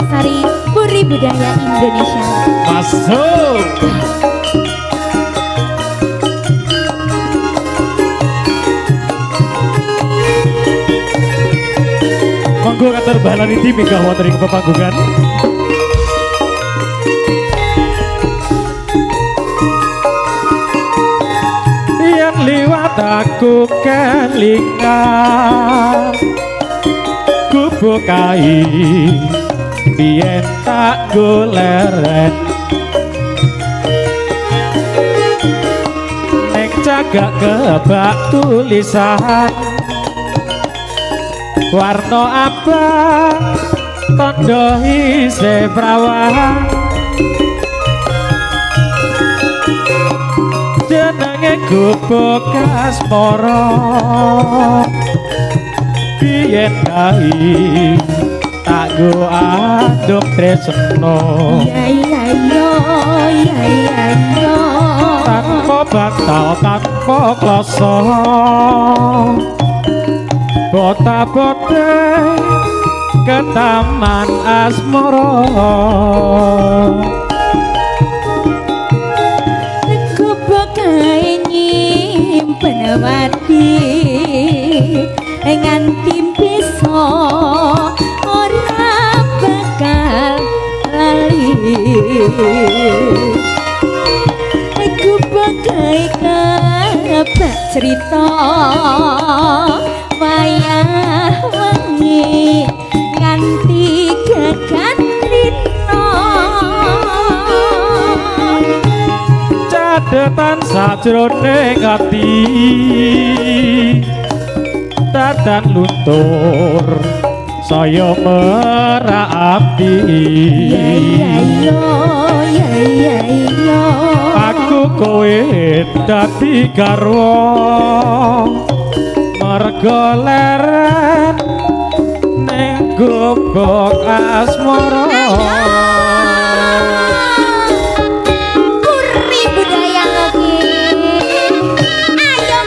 Sari Puri Budaya Indonesia. Masuk. Monggo katur balan iki minggah wonten ing pepanggungan. Yang liwat aku kelingan kubu kai biyen tak goleren nek cagak kebak tulisan warna abang tondo isih prawan jenenge gubuk asmara biyen kae tak go aduk tresno Ya tanpa bakal tanpa kloso bota-bote ke taman asmara Gubuk kae nyimpen wadi nganti bisa ora bakal lali Gubuk kae kabeh cerita wayah wengi nganti gagan rino cadetan sajroning ati dadan luntur saya merabdi ya aku kowe dadi garwa mergo leren ning gubuk asmara Puri budaya lagi ayo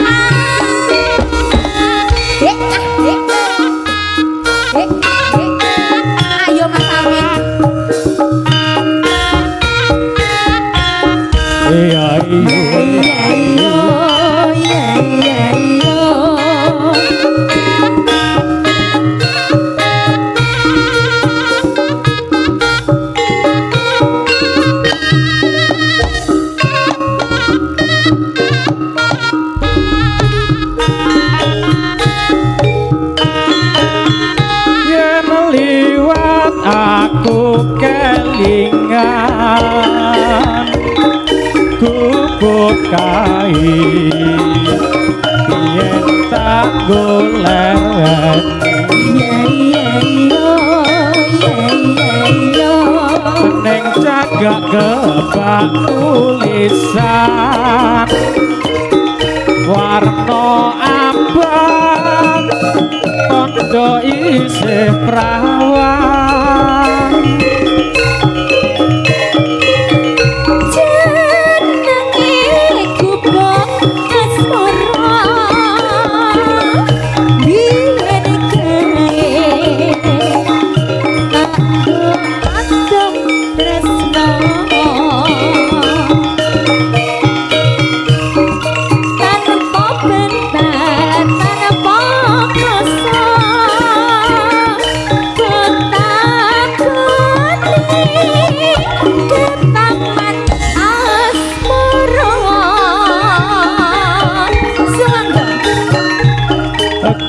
ayo mas Amin aku kelingan gubuk kae yen tak golek ning cagak kebak tulisan warna abang tondo isih prawan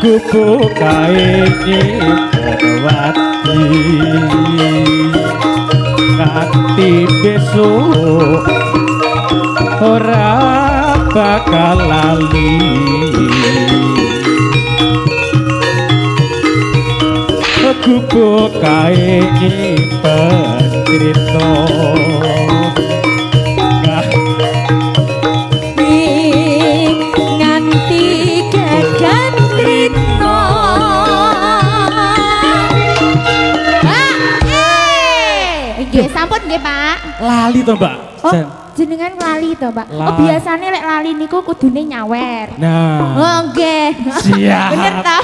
gubuk kae nyimpen nganti besok ora bakal lali gubuk kae nyimpen crita sampun nggih Pak. Lali to Mbak. Oh, jenengan lali to Mbak. Oh, biasanya lek lali niku kudune nyawer. Nah. Oh nggih. Siap. Bener ta?